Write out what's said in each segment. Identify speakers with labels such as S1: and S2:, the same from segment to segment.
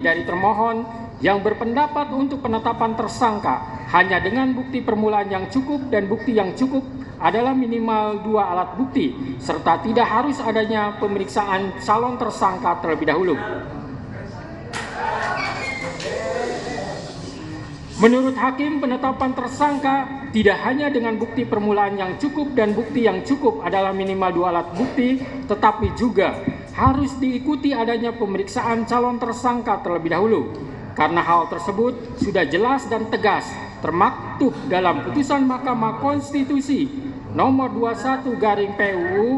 S1: dari termohon yang berpendapat untuk penetapan tersangka hanya dengan bukti permulaan yang cukup, dan bukti yang cukup adalah minimal 2 alat bukti, serta tidak harus adanya pemeriksaan calon tersangka terlebih dahulu. Menurut hakim, penetapan tersangka tidak hanya dengan bukti permulaan yang cukup dan bukti yang cukup adalah minimal 2 alat bukti, tetapi juga harus diikuti adanya pemeriksaan calon tersangka terlebih dahulu. Karena hal tersebut sudah jelas dan tegas termaktub dalam putusan Mahkamah Konstitusi nomor 21/PUU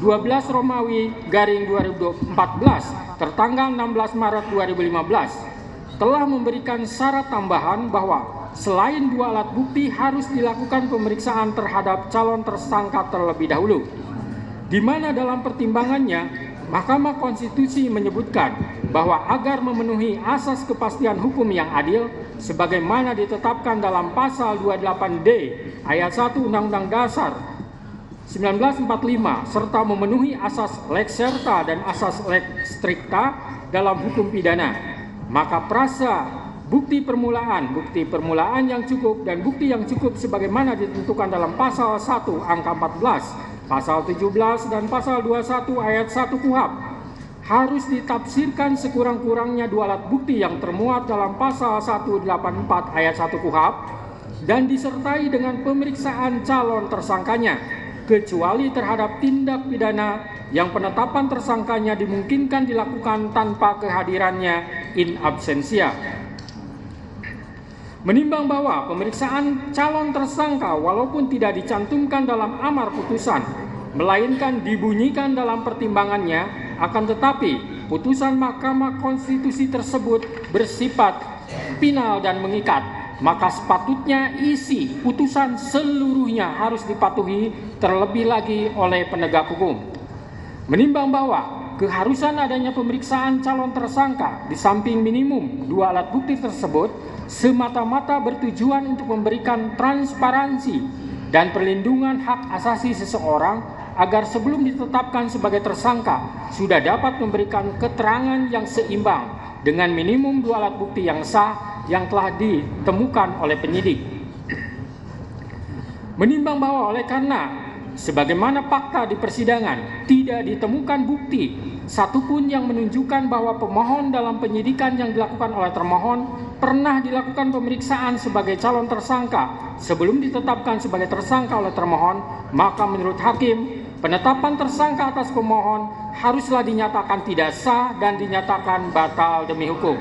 S1: 12 Romawi garing 2014 tertanggal 16 Maret 2015 telah memberikan syarat tambahan bahwa selain 2 alat bukti harus dilakukan pemeriksaan terhadap calon tersangka terlebih dahulu, di mana dalam pertimbangannya Mahkamah Konstitusi menyebutkan bahwa agar memenuhi asas kepastian hukum yang adil sebagaimana ditetapkan dalam pasal 28D ayat 1 Undang-Undang Dasar 1945 serta memenuhi asas lex serta dan asas lex stricta dalam hukum pidana, maka prasa bukti permulaan yang cukup dan bukti yang cukup sebagaimana ditentukan dalam pasal 1 angka 14, pasal 17 dan pasal 21 ayat 1 KUHP harus ditafsirkan sekurang-kurangnya 2 alat bukti yang termuat dalam pasal 184 ayat 1 KUHP dan disertai dengan pemeriksaan calon tersangkanya, kecuali terhadap tindak pidana yang penetapan tersangkanya dimungkinkan dilakukan tanpa kehadirannya in absentia. Menimbang bahwa pemeriksaan calon tersangka walaupun tidak dicantumkan dalam amar putusan, melainkan dibunyikan dalam pertimbangannya, akan tetapi putusan Mahkamah Konstitusi tersebut bersifat final dan mengikat, maka sepatutnya isi putusan seluruhnya harus dipatuhi terlebih lagi oleh penegak hukum. Menimbang bahwa keharusan adanya pemeriksaan calon tersangka di samping minimum 2 alat bukti tersebut semata-mata bertujuan untuk memberikan transparansi dan perlindungan hak asasi seseorang agar sebelum ditetapkan sebagai tersangka sudah dapat memberikan keterangan yang seimbang dengan minimum 2 alat bukti yang sah yang telah ditemukan oleh penyidik. Menimbang bahwa oleh karena sebagaimana fakta di persidangan tidak ditemukan bukti satupun yang menunjukkan bahwa pemohon dalam penyidikan yang dilakukan oleh termohon pernah dilakukan pemeriksaan sebagai calon tersangka sebelum ditetapkan sebagai tersangka oleh termohon, maka menurut hakim penetapan tersangka atas pemohon haruslah dinyatakan tidak sah dan dinyatakan batal demi hukum.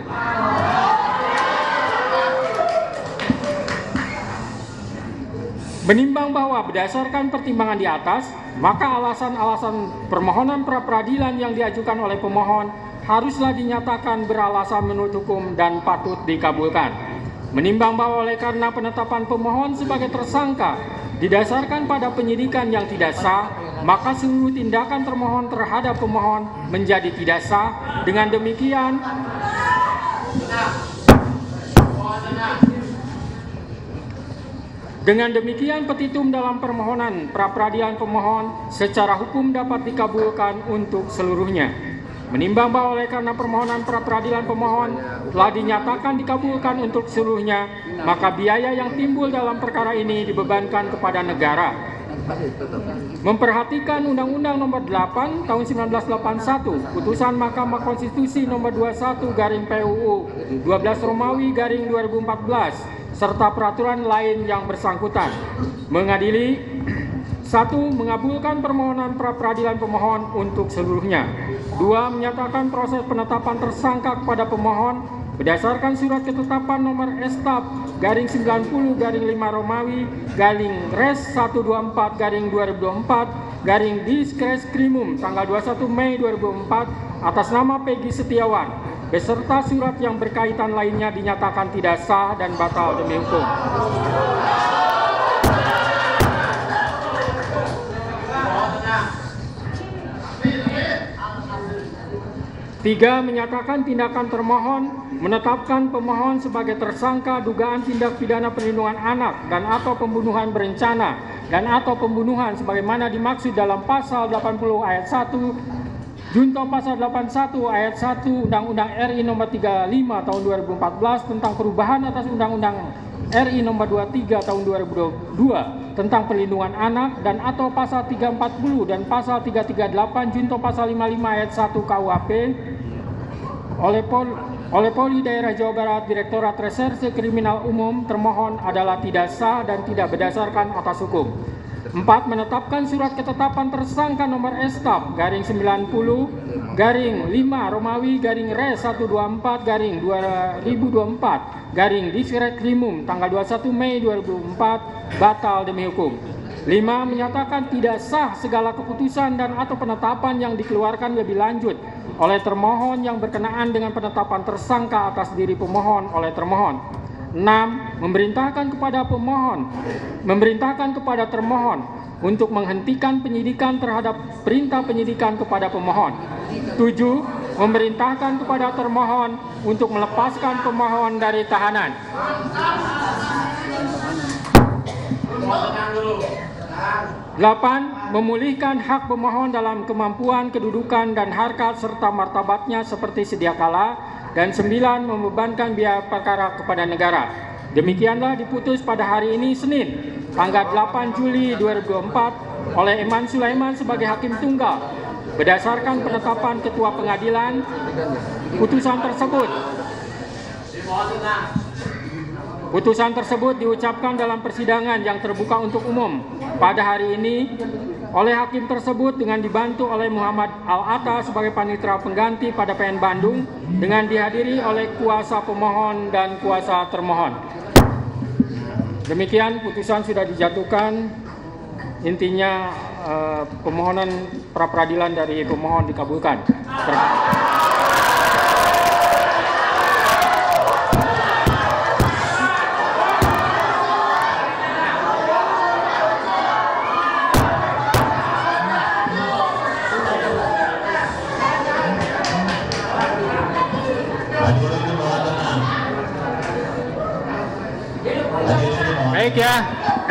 S1: Menimbang bahwa berdasarkan pertimbangan di atas, maka alasan-alasan permohonan pra-peradilan yang diajukan oleh pemohon haruslah dinyatakan beralasan menurut hukum dan patut dikabulkan. Menimbang bahwa oleh karena penetapan pemohon sebagai tersangka didasarkan pada penyidikan yang tidak sah, maka seluruh tindakan termohon terhadap pemohon menjadi tidak sah. Dengan demikian petitum dalam permohonan pra-peradilan pemohon secara hukum dapat dikabulkan untuk seluruhnya. Menimbang bahwa oleh karena permohonan pra-peradilan pemohon telah dinyatakan dikabulkan untuk seluruhnya, maka biaya yang timbul dalam perkara ini dibebankan kepada negara. Memperhatikan Undang-Undang Nomor 8 Tahun 1981, Putusan Mahkamah Konstitusi Nomor 21/PUU 12 Romawi garing 2014 serta peraturan lain yang bersangkutan, mengadili 1. Mengabulkan permohonan pra-peradilan pemohon untuk seluruhnya. 2. Menyatakan proses penetapan tersangka kepada pemohon berdasarkan surat ketetapan nomor Estap garing 90 garing 5 Romawi garing Res 124 garing 2024 garing Diskreskrimum tanggal 21 Mei 2004 atas nama Peggy Setiawan beserta surat yang berkaitan lainnya dinyatakan tidak sah dan batal demi hukum. 3. Menyatakan tindakan termohon menetapkan pemohon sebagai tersangka dugaan tindak pidana perlindungan anak dan atau pembunuhan berencana dan atau pembunuhan sebagaimana dimaksud dalam pasal 80 ayat 1 Junto pasal 81 ayat 1 Undang-Undang RI nomor 35 tahun 2014 tentang perubahan atas Undang-Undang RI nomor 23 tahun 2022 tentang perlindungan anak dan atau pasal 340 dan pasal 338 junto pasal 55 ayat 1 KUHP oleh Polri Daerah Jawa Barat Direktorat Reserse Kriminal Umum termohon adalah tidak sah dan tidak berdasarkan atas hukum. 4. Menetapkan surat ketetapan tersangka nomor Estaf garing 90 garing 5 Romawi garing Res 124 garing 2024 garing Diskrekrimum tanggal 21 Mei 2004 batal demi hukum. 5. Menyatakan tidak sah segala keputusan dan atau penetapan yang dikeluarkan lebih lanjut oleh termohon yang berkenaan dengan penetapan tersangka atas diri pemohon oleh termohon. 6. Memerintahkan kepada termohon untuk menghentikan penyidikan terhadap perintah penyidikan kepada pemohon. 7. Memerintahkan kepada termohon untuk melepaskan pemohon dari tahanan. 8. Memulihkan hak pemohon dalam kemampuan, kedudukan, dan harkat serta martabatnya seperti sedia kala. Dan 9. Membebankan biaya perkara kepada negara. Demikianlah diputus pada hari ini Senin, tanggal 8 Juli 2024 oleh Eman Sulaiman sebagai Hakim Tunggal. Berdasarkan penetapan Ketua Pengadilan, putusan tersebut diucapkan dalam persidangan yang terbuka untuk umum pada hari ini oleh hakim tersebut dengan dibantu oleh Muhammad Al-Atta sebagai panitera pengganti pada PN Bandung dengan dihadiri oleh kuasa pemohon dan kuasa termohon. Demikian putusan sudah dijatuhkan. Intinya permohonan pra peradilan dari pemohon dikabulkan.
S2: Baik ya.